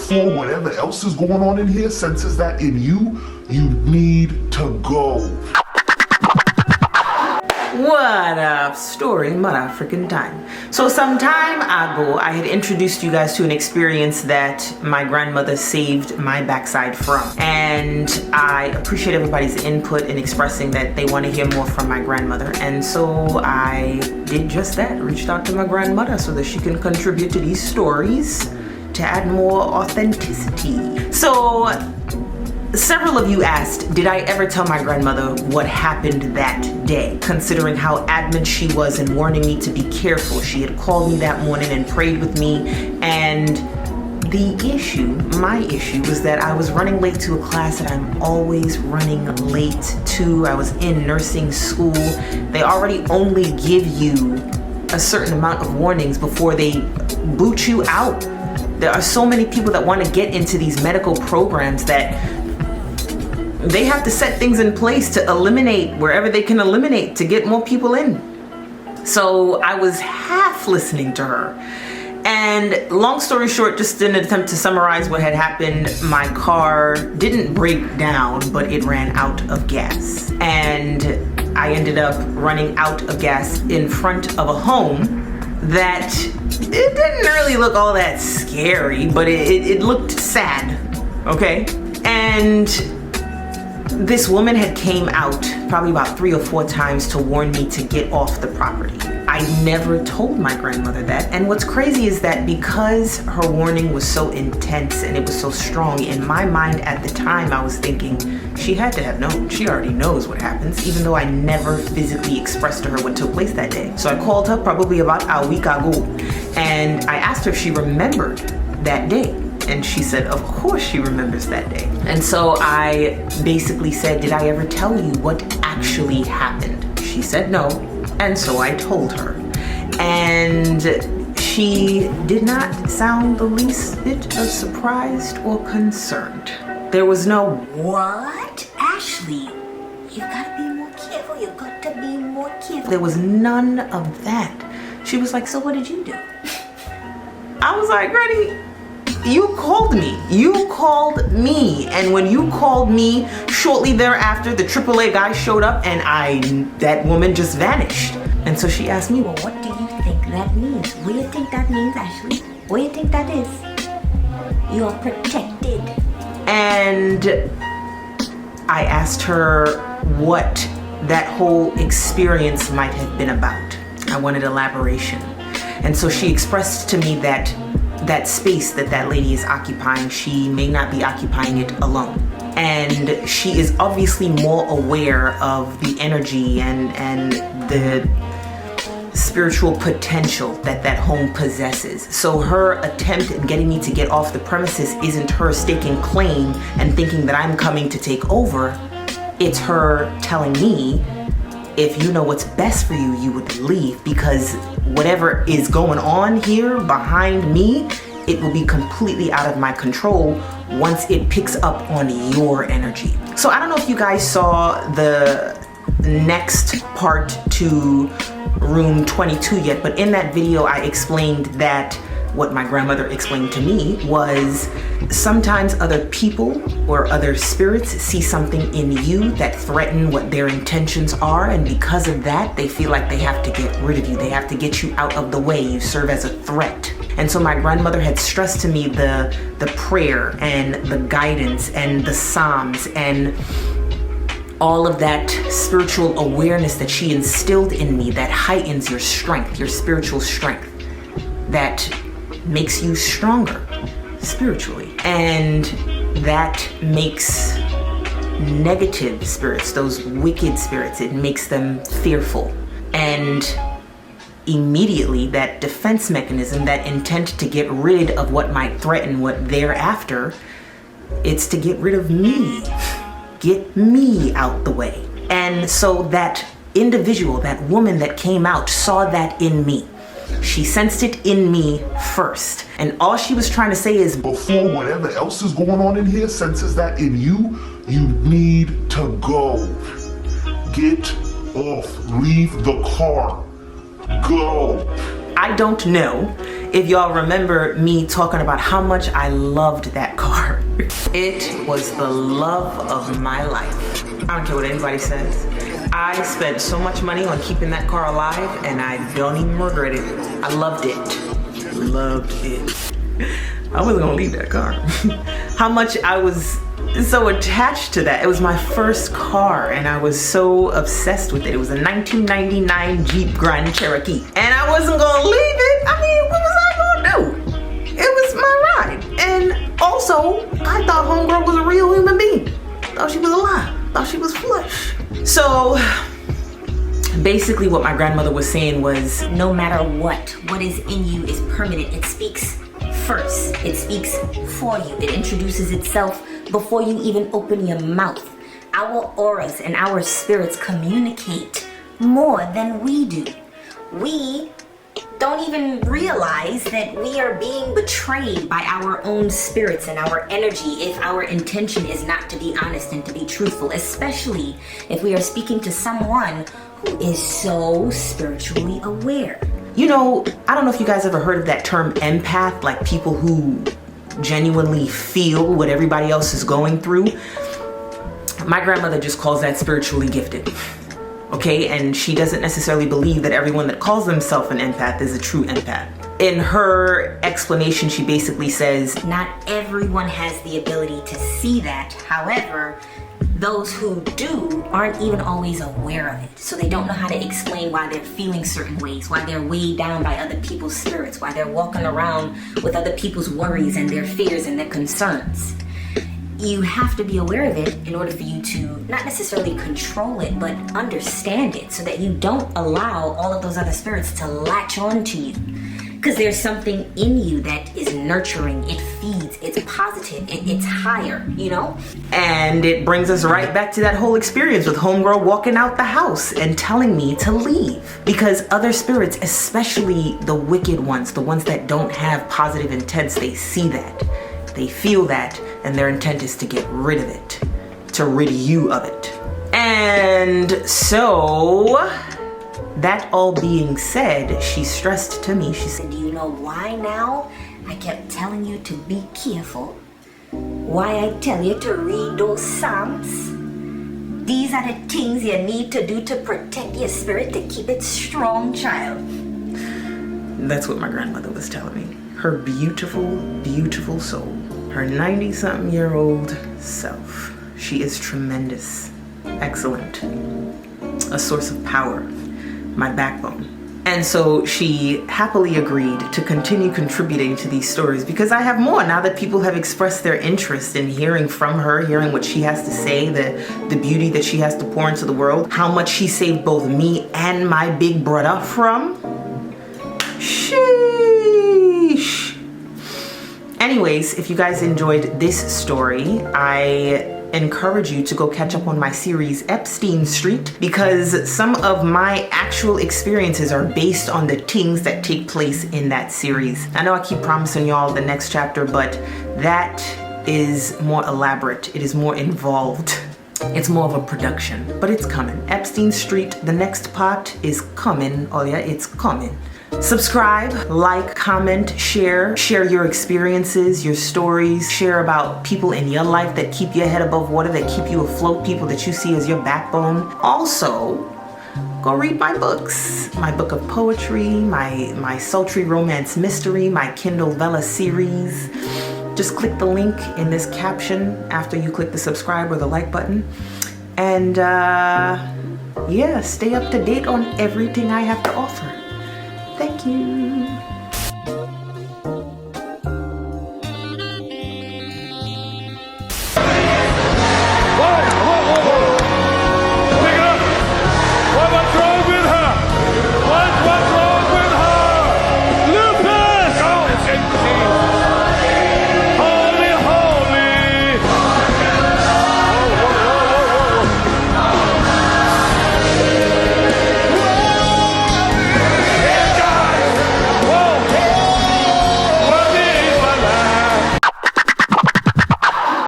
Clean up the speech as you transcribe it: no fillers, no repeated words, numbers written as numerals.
before whatever else is going on in here senses that in you, you need to go. What up, story motherfucking time. So some time ago, I had introduced you guys to an experience that my grandmother saved my backside from. And I appreciate everybody's input in expressing that they want to hear more from my grandmother. And so I did just that, reached out to my grandmother so that she can contribute to these stories to add more authenticity. So several of you asked, did I ever tell my grandmother what happened that day? Considering how adamant she was in warning me to be careful. She had called me that morning and prayed with me. And my issue was that I was running late to a class that I'm always running late to. I was in nursing school. They already only give you a certain amount of warnings before they boot you out. There are so many people that want to get into these medical programs that they have to set things in place to eliminate wherever they can eliminate to get more people in. So I was half listening to her. And long story short, just in an attempt to summarize what had happened, my car didn't break down, but it ran out of gas. And I ended up running out of gas in front of a home that it didn't really look all that scary, but it looked sad, okay? And this woman had came out probably about 3 or 4 times to warn me to get off the property. I never told my grandmother that. And what's crazy is that because her warning was so intense and it was so strong, in my mind at the time, I was thinking she had to have known. She already knows what happens, even though I never physically expressed to her what took place that day. So I called her probably about a week ago and I asked her if she remembered that day. And she said, of course she remembers that day. And so I basically said, did I ever tell you what actually happened? She said no. And so I told her. And she did not sound the least bit of surprised or concerned. There was no, what? Ashley, you gotta be more careful. You got to be more careful. There was none of that. She was like, so what did you do? I was like, Granny, you called me. You called me. And when you called me, shortly thereafter, the AAA guy showed up and that woman just vanished. And so she asked me, well, what do you think that means? What do you think that means, Ashley? What do you think that is? You're protected. And I asked her what that whole experience might have been about. I wanted elaboration. And so she expressed to me that space that lady is occupying, she may not be occupying it alone. And she is obviously more aware of the energy and the spiritual potential that home possesses. So her attempt in getting me to get off the premises isn't her staking claim and thinking that I'm coming to take over. It's her telling me, if you know what's best for you, you would leave, because whatever is going on here behind me, it will be completely out of my control once it picks up on your energy. So I don't know if you guys saw the next part to room 22 yet, but in that video I explained that what my grandmother explained to me was sometimes other people or other spirits see something in you that threaten what their intentions are, and because of that they feel like they have to get rid of you. They have to get you out of the way. You serve as a threat. And so my grandmother had stressed to me the prayer and the guidance and the Psalms and all of that spiritual awareness that she instilled in me that heightens your strength, your spiritual strength, that makes you stronger spiritually. And that makes negative spirits, those wicked spirits, it makes them fearful. And immediately that defense mechanism, that intent to get rid of what might threaten what they're after, it's to get rid of me. Get me out the way. And so that individual, that woman that came out, saw that in me. She sensed it in me first. And all she was trying to say is, before whatever else is going on in here senses that in you, you need to go. Get off. Leave the car. Go. I don't know if y'all remember me talking about how much I loved that car. It was the love of my life. I don't care what anybody says. I spent so much money on keeping that car alive, and I don't even regret it. I loved it. Loved it. I wasn't gonna leave that car. How much I was so attached to that. It was my first car, and I was so obsessed with it. It was a 1999 Jeep Grand Cherokee, and I wasn't gonna leave it. I mean, what was I gonna do? It was my ride. And also, I thought homegirl was a real human being. Thought she was alive. Thought she was flush. So basically what my grandmother was saying was, No matter what is in you is permanent. It speaks first. It speaks for you. It introduces itself before you even open your mouth. Our auras and our spirits communicate more than we do. We don't even realize that we are being betrayed by our own spirits and our energy if our intention is not to be honest and to be truthful, especially if we are speaking to someone who is so spiritually aware. you know, I don't know if you guys ever heard of that term empath, like people who genuinely feel what everybody else is going through. My grandmother just calls that spiritually gifted. Okay, and she doesn't necessarily believe that everyone that calls themselves an empath is a true empath. In her explanation, she basically says, Not everyone has the ability to see that. However, those who do aren't even always aware of it. So they don't know how to explain why they're feeling certain ways, why they're weighed down by other people's spirits, why they're walking around with other people's worries and their fears and their concerns. You have to be aware of it in order for you to not necessarily control it, but understand it so that you don't allow all of those other spirits to latch on to you. Because there's something in you that is nurturing, it feeds, it's positive, it's higher, you know? and it brings us right back to that whole experience with homegirl walking out the house and telling me to leave. Because other spirits, especially the wicked ones, the ones that don't have positive intents, they see that, they feel that, and their intent is to get rid of it, to rid you of it. And so, that all being said, she stressed to me, she said, Do you know why now I kept telling you to be careful? Why I tell you to read those Psalms? These are the things you need to do to protect your spirit, to keep it strong, child. That's what my grandmother was telling me. Her beautiful, beautiful soul. Her 90-something-year-old self. She is tremendous, excellent, a source of power, my backbone. And so she happily agreed to continue contributing to these stories because I have more now that people have expressed their interest in hearing from her, hearing what she has to say, the beauty that she has to pour into the world, how much she saved both me and my big brother from. Sheesh. Anyways, if you guys enjoyed this story, I encourage you to go catch up on my series Epstein Street, because some of my actual experiences are based on the things that take place in that series. I know I keep promising y'all the next chapter, but that is more elaborate. It is more involved. It's more of a production, but it's coming. Epstein Street, the next part is coming. Oh yeah, it's coming. Subscribe, like, comment, share your experiences, your stories, share about people in your life that keep your head above water, that keep you afloat, people that you see as your backbone. Also, go read my books, my book of poetry, my sultry romance mystery, my Kindle Vella series. Just click the link in this caption after you click the subscribe or the like button. And yeah, stay up to date on everything I have to offer. Thank you.